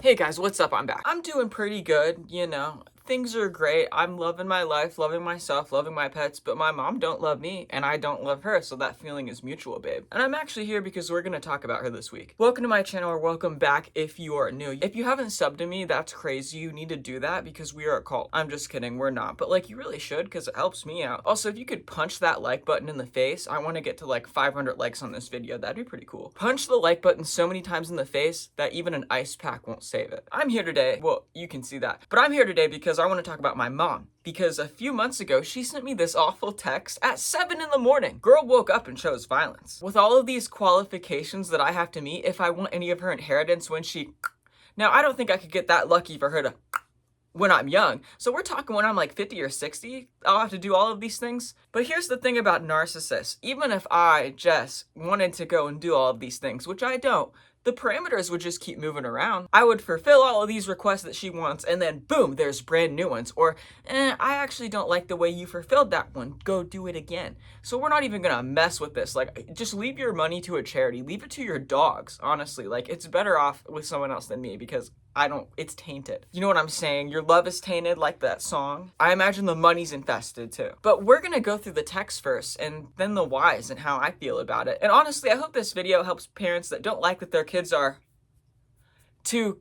Hey guys, what's up? I'm back. I'm doing pretty good, you know. Things are great. I'm loving my life, loving myself, loving my pets, but my mom don't love me and I don't love her, so that feeling is mutual, babe. And I'm actually here because we're gonna talk about her this week. Welcome to my channel, or welcome back if you are new. If you haven't subbed to me, that's crazy. You need to do that because we are a cult. I'm just kidding, we're not. But like, you really should because it helps me out. Also, if you could punch that like button in the face, I want to get to like 500 likes on this video. That'd be pretty cool. Punch the like button so many times in the face that even an ice pack won't save it. I'm here today, well, you can see that, but I'm here today because I want to talk about my mom. Because a few months ago, she sent me this awful text at 7 in the morning. Girl woke up and chose violence. With all of these qualifications that I have to meet if I want any of her inheritance when she... Now, I don't think I could get that lucky for her to... when I'm young. So we're talking when I'm like 50 or 60, I'll have to do all of these things. But here's the thing about narcissists. Even if I just wanted to go and do all of these things, which I don't, the parameters would just keep moving around. I would fulfill all of these requests that she wants, and then boom, there's brand new ones. Or, I actually don't like the way you fulfilled that one. Go do it again. So we're not even gonna mess with this. Like, just leave your money to a charity. Leave it to your dogs, honestly. Like, it's better off with someone else than me because it's tainted. You know what I'm saying? Your love is tainted, like that song. I imagine the money's infested too. But we're gonna go through the text first and then the whys and how I feel about it. And honestly, I hope this video helps parents that don't like that their kids are to,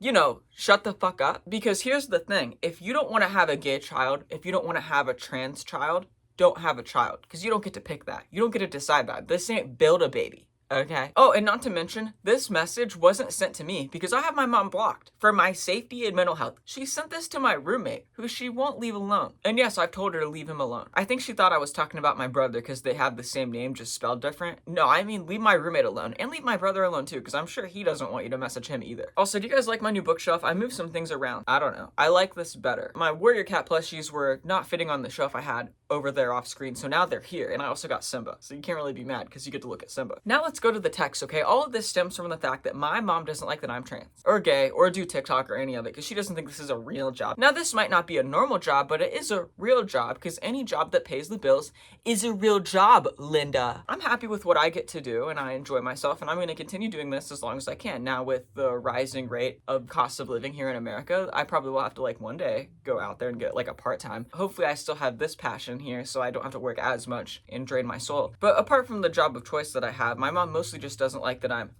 shut the fuck up. Because here's the thing. If you don't want to have a gay child, if you don't want to have a trans child, don't have a child. Because you don't get to pick that. You don't get to decide that. This ain't build a baby. Okay. Oh, and not to mention, this message wasn't sent to me because I have my mom blocked. For my safety and mental health, she sent this to my roommate, who she won't leave alone. And yes, I've told her to leave him alone. I think she thought I was talking about my brother because they have the same name, just spelled different. No, I mean leave my roommate alone, and leave my brother alone too, because I'm sure he doesn't want you to message him either. Also, do you guys like my new bookshelf? I moved some things around. I don't know. I like this better. My Warrior Cat plushies were not fitting on the shelf I had over there off screen, so now they're here, and I also got Simba, so you can't really be mad because you get to look at Simba. Now let's go to the text, okay? All of this stems from the fact that my mom doesn't like that I'm trans, or gay, or do TikTok or any of it, because she doesn't think this is a real job. Now, this might not be a normal job, but it is a real job, because any job that pays the bills is a real job, Linda. I'm happy with what I get to do, and I enjoy myself, and I'm going to continue doing this as long as I can. Now, with the rising rate of cost of living here in America, I probably will have to, like, one day go out there and get, like, a part-time. Hopefully, I still have this passion here, so I don't have to work as much and drain my soul. But apart from the job of choice that I have, my mom mostly just doesn't like that I'm...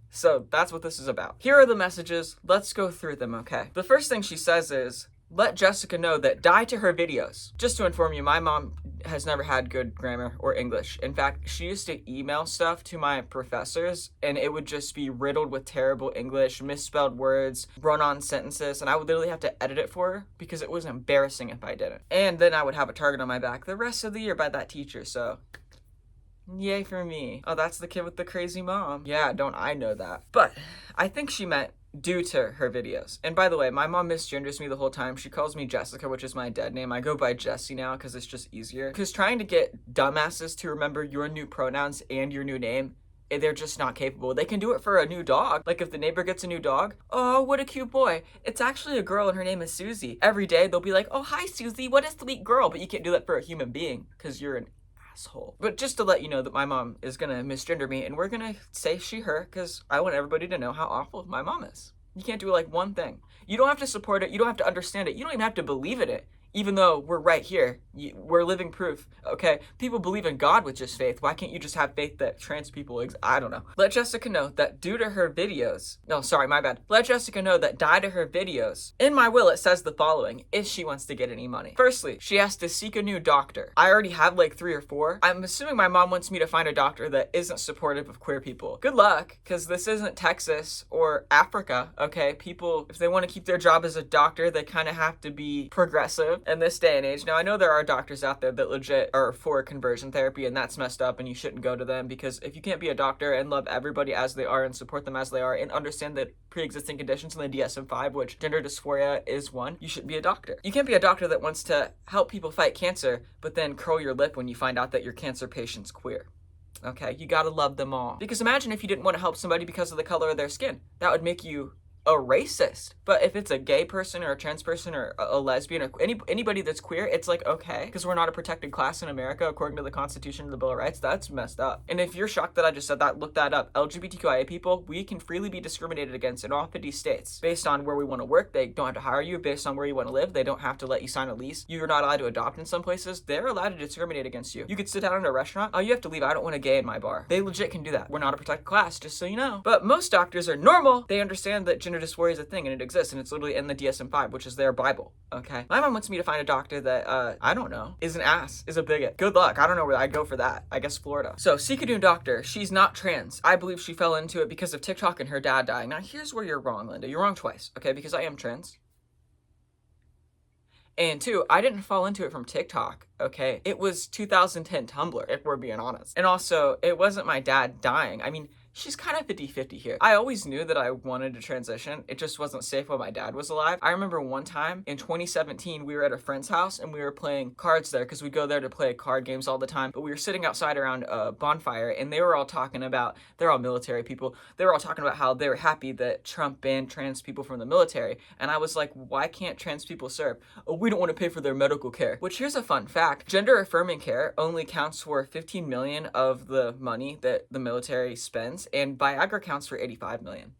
So that's what this is about. Here are the messages. Let's go through them, okay? The first thing she says is, let Jessica know that die to her videos. Just to inform you, my mom has never had good grammar or English. In fact, she used to email stuff to my professors and it would just be riddled with terrible English, misspelled words, run-on sentences, and I would literally have to edit it for her because it was embarrassing if I didn't. And then I would have a target on my back the rest of the year by that teacher, so... yay for me. Oh, that's the kid with the crazy mom. Yeah, don't I know that. But I think she meant due to her videos. And by the way, my mom misgenders me the whole time. She calls me Jessica, which is my dead name. I go by Jessie now because it's just easier. Because trying to get dumbasses to remember your new pronouns and your new name, they're just not capable. They can do it for a new dog. Like if the neighbor gets a new dog, oh, what a cute boy. It's actually a girl and her name is Susie. Every day they'll be like, oh, hi, Susie, what a sweet girl. But you can't do that for a human being because you're an asshole. But just to let you know that my mom is gonna misgender me and we're gonna say she, her, because I want everybody to know how awful my mom is. You can't do like one thing. You don't have to support it. You don't have to understand it. You don't even have to believe in it. Even though we're right here, we're living proof, okay? People believe in God with just faith. Why can't you just have faith that trans people I don't know. Let Jessica know that due to her videos, no, sorry, my bad. Let Jessica know that die to her videos. In my will, it says the following, if she wants to get any money. Firstly, she has to seek a new doctor. I already have like 3 or 4. I'm assuming my mom wants me to find a doctor that isn't supportive of queer people. Good luck, because this isn't Texas or Africa, okay? People, if they want to keep their job as a doctor, they kind of have to be progressive in this day and age. Now, I know there are doctors out there that legit are for conversion therapy, and that's messed up, and you shouldn't go to them, because if you can't be a doctor and love everybody as they are and support them as they are and understand the pre-existing conditions in the DSM-5, which gender dysphoria is one, you shouldn't be a doctor. You can't be a doctor that wants to help people fight cancer, but then curl your lip when you find out that your cancer patient's queer. Okay, you gotta love them all. Because imagine if you didn't want to help somebody because of the color of their skin. That would make you a racist. But if it's a gay person or a trans person or a lesbian or anybody that's queer, it's like, okay, because we're not a protected class in America according to the Constitution of the Bill of Rights. That's messed up. And if you're shocked that I just said that, look that up. LGBTQIA people, we can freely be discriminated against in all 50 states based on where we want to work. They don't have to hire you based on where you want to live. They don't have to let you sign a lease. You're not allowed to adopt in some places. They're allowed to discriminate against you. You could sit down in a restaurant. Oh, you have to leave. I don't want a gay in my bar. They legit can do that. We're not a protected class, just so you know. But most doctors are normal. They understand that gender dysphoria is a thing and it exists, and it's literally in the DSM-5, which is their Bible. Okay. My mom wants me to find a doctor that, I don't know, is an ass, is a bigot. Good luck. I don't know where I'd go for that. I guess Florida. So, Sikadune doctor, she's not trans. I believe she fell into it because of TikTok and her dad dying. Now, here's where you're wrong, Linda. You're wrong twice, okay? Because I am trans. And two, I didn't fall into it from TikTok, okay? It was 2010 Tumblr, if we're being honest. And also, it wasn't my dad dying. I mean, she's kind of 50-50 here. I always knew that I wanted to transition. It just wasn't safe while my dad was alive. I remember one time in 2017, we were at a friend's house and we were playing cards there because we go there to play card games all the time. But we were sitting outside around a bonfire and they were all talking about, they're all military people. They were all talking about how they were happy that Trump banned trans people from the military. And I was like, why can't trans people serve? Oh, we don't want to pay for their medical care. Which, here's a fun fact. Gender affirming care only counts for 15 million of the money that the military spends, and Viagra counts for 85 million.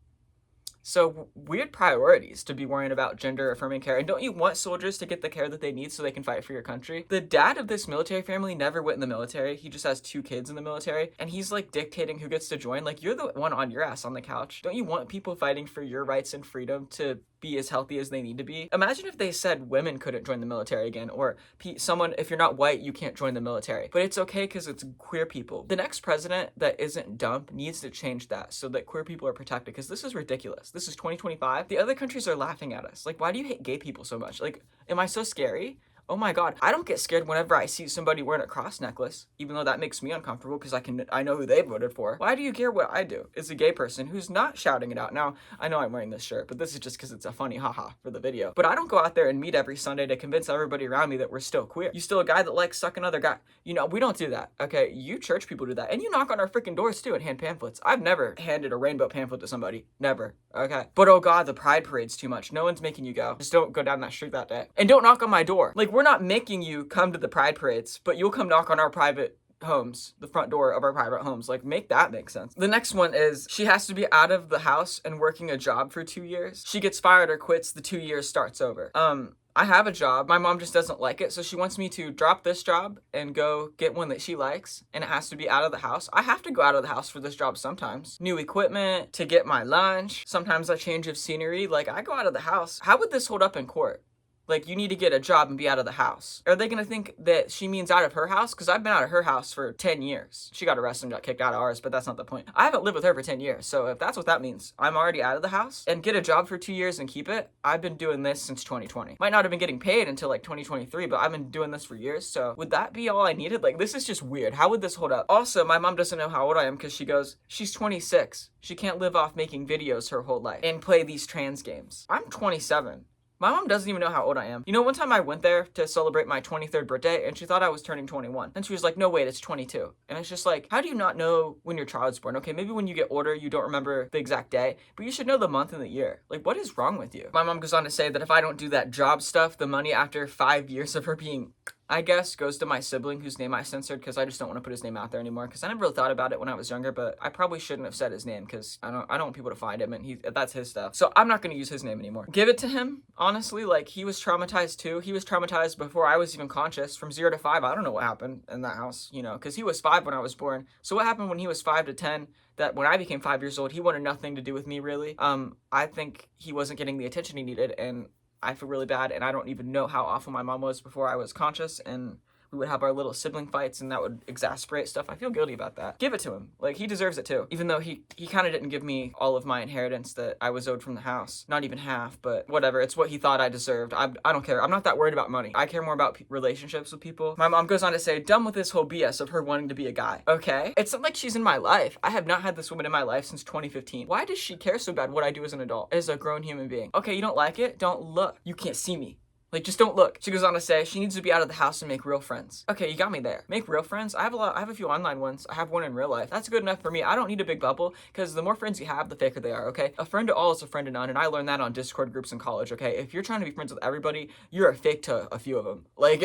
So weird priorities to be worrying about gender affirming care. And don't you want soldiers to get the care that they need so they can fight for your country? The dad of this military family never went in the military. He just has 2 kids in the military. And he's like dictating who gets to join. Like, you're the one on your ass on the couch. Don't you want people fighting for your rights and freedom to be as healthy as they need to be? Imagine if they said women couldn't join the military again, or someone, if you're not white, you can't join the military. But it's okay because it's queer people. The next president that isn't dumb needs to change that so that queer people are protected, because this is ridiculous. This is 2025. The other countries are laughing at us. Like, why do you hate gay people so much? Like, am I so scary? Oh my God. I don't get scared whenever I see somebody wearing a cross necklace, even though that makes me uncomfortable because I know who they voted for. Why do you care what I do? As a gay person who's not shouting it out. Now, I know I'm wearing this shirt, but this is just because it's a funny haha for the video. But I don't go out there and meet every Sunday to convince everybody around me that we're still queer. You still a guy that likes sucking other guy. You know, we don't do that, okay? You church people do that. And you knock on our freaking doors too and hand pamphlets. I've never handed a rainbow pamphlet to somebody. Never, okay? But oh God, the pride parade's too much. No one's making you go. Just don't go down that street that day. And don't knock on my door. Like, we're not making you come to the pride parades, but you'll come knock on our private homes, the front door of our private homes. Like, make that make sense. The next one is she has to be out of the house and working a job for 2 years. She gets fired or quits, the 2 years starts over. I have a job. My mom just doesn't like it, so she wants me to drop this job and go get one that she likes, and it has to be out of the house. I have to go out of the house for this job sometimes. New equipment, to get my lunch, sometimes a change of scenery. Like, I go out of the house. How would this hold up in court? Like, you need to get a job and be out of the house. Are they gonna think that she means out of her house? Because I've been out of her house for 10 years. She got arrested and got kicked out of ours, but that's not the point. I haven't lived with her for 10 years, so if that's what that means, I'm already out of the house, and get a job for 2 years and keep it. I've been doing this since 2020. Might not have been getting paid until like 2023, but I've been doing this for years, so would that be all I needed? Like, this is just weird. How would this hold up? Also, my mom doesn't know how old I am because she goes, she's 26. She can't live off making videos her whole life and play these trans games. I'm 27. My mom doesn't even know how old I am. You know, one time I went there to celebrate my 23rd birthday and she thought I was turning 21. And she was like, no, wait, it's 22. And it's just like, how do you not know when your child's born? Okay, maybe when you get older, you don't remember the exact day, but you should know the month and the year. Like, what is wrong with you? My mom goes on to say that if I don't do that job stuff, the money after 5 years of her being, I guess, goes to my sibling whose name I censored because I just don't want to put his name out there anymore, because I never really thought about it when I was younger, but I probably shouldn't have said his name because I don't want people to find him, and that's his stuff. So I'm not going to use his name anymore. Give it to him, honestly. Like, he was traumatized too. He was traumatized before I was even conscious. From 0 to 5, I don't know what happened in that house, you know, because he was 5 when I was born. So what happened when he was 5 to 10? That when I became 5 years old, he wanted nothing to do with me, really. I think he wasn't getting the attention he needed, and I feel really bad, and I don't even know how awful my mom was before I was conscious, and we would have our little sibling fights, and that would exasperate stuff. I feel guilty about that. Give it to him. Like, he deserves it too. Even though he kind of didn't give me all of my inheritance that I was owed from the house. Not even half, but whatever. It's what he thought I deserved. I don't care. I'm not that worried about money. I care more about relationships with people. My mom goes on to say, done with this whole BS of her wanting to be a guy. Okay? It's not like she's in my life. I have not had this woman in my life since 2015. Why does she care so bad what I do as an adult, as a grown human being? Okay, you don't like it? Don't look. You can't see me. Like, just don't look. She goes on to say she needs to be out of the house and make real friends. Okay, you got me there. Make real friends? I have a few online ones. I have one in real life. That's good enough for me. I don't need a big bubble, because the more friends you have, the faker they are, okay? A friend to all is a friend to none, and I learned that on Discord groups in college, okay? If you're trying to be friends with everybody, you're a fake to a few of them. Like,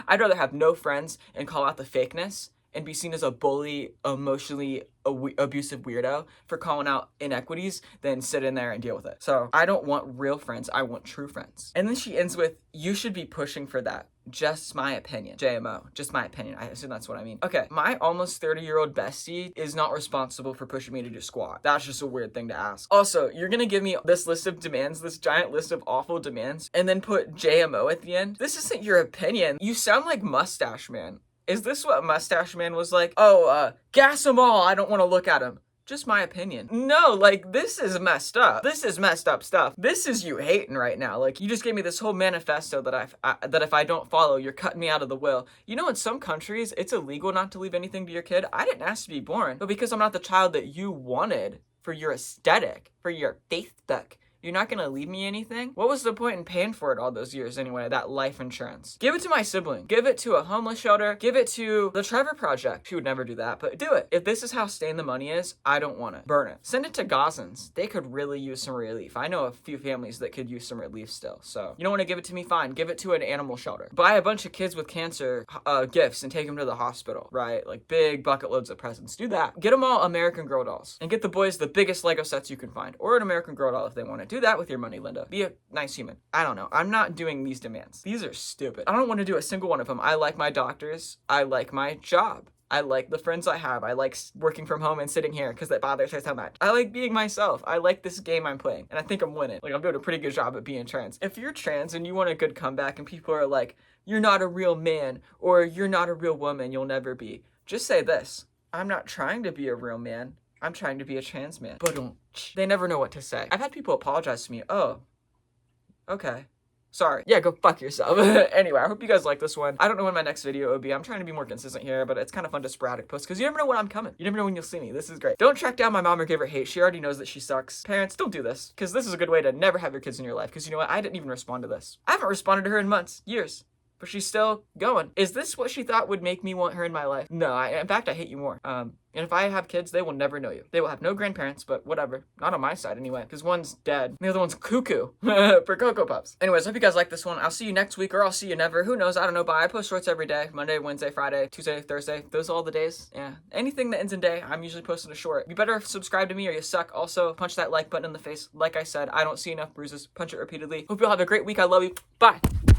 I'd rather have no friends and call out the fakeness and be seen as a bully, emotionally abusive weirdo for calling out inequities than sit in there and deal with it. So I don't want real friends. I want true friends. And then she ends with, you should be pushing for that. Just my opinion. JMO. Just my opinion. I assume that's what I mean. Okay, my almost 30-year-old bestie is not responsible for pushing me to do squat. That's just a weird thing to ask. Also, you're gonna give me this list of demands, this giant list of awful demands, and then put JMO at the end? This isn't your opinion. You sound like Mustache Man. Is this what Mustache Man was like? Oh, gas them all. I don't want to look at them. Just my opinion. No, like, this is messed up. This is messed up stuff. This is you hating right now. Like, you just gave me this whole manifesto that that if I don't follow, you're cutting me out of the will. You know, in some countries, it's illegal not to leave anything to your kid. I didn't ask to be born, but because I'm not the child that you wanted for your aesthetic, for your Facebook, you're not gonna leave me anything? What was the point in paying for it all those years anyway, that life insurance? Give it to my sibling. Give it to a homeless shelter. Give it to the Trevor Project. She would never do that, but do it. If this is how staying the money is, I don't want it. Burn it. Send it to Gazans. They could really use some relief. I know a few families that could use some relief still, so. You don't wanna give it to me? Fine. Give it to an animal shelter. Buy a bunch of kids with cancer gifts and take them to the hospital, right? Like big bucket loads of presents. Do that. Get them all American Girl dolls. And get the boys the biggest Lego sets you can find. Or an American Girl doll if they want it. Do that with your money, Linda. Be a nice human. I don't know. I'm not doing these demands. These are stupid. I don't want to do a single one of them. I like my doctors. I like my job. I like the friends I have. I like working from home and sitting here because that bothers her so much. I like being myself. I like this game I'm playing. And I think I'm winning. Like, I'm doing a pretty good job at being trans. If you're trans and you want a good comeback and people are like, you're not a real man or you're not a real woman, you'll never be. Just say this. I'm not trying to be a real man. I'm trying to be a trans man. But they never know what to say. I've had people apologize to me. Oh, okay. Sorry. Yeah, go fuck yourself. Anyway, I hope you guys like this one. I don't know when my next video will be. I'm trying to be more consistent here, but it's kind of fun to sporadic post because you never know when I'm coming. You never know when you'll see me. This is great. Don't track down my mom or give her hate. She already knows that she sucks. Parents, don't do this because this is a good way to never have your kids in your life because you know what? I didn't even respond to this. I haven't responded to her in months, years. But she's still going. Is this what she thought would make me want her in my life? No, in fact, I hate you more. And if I have kids, they will never know you. They will have no grandparents, but whatever. Not on my side anyway, because one's dead. And the other one's cuckoo for Cocoa Puffs. Anyways, hope you guys like this one. I'll see you next week, or I'll see you never. Who knows? I don't know. Bye. I post shorts every day. Monday, Wednesday, Friday, Tuesday, Thursday. Those are all the days. Yeah. Anything that ends in day, I'm usually posting a short. You better subscribe to me or you suck. Also, punch that like button in the face. Like I said, I don't see enough bruises. Punch it repeatedly. Hope you all have a great week. I love you. Bye.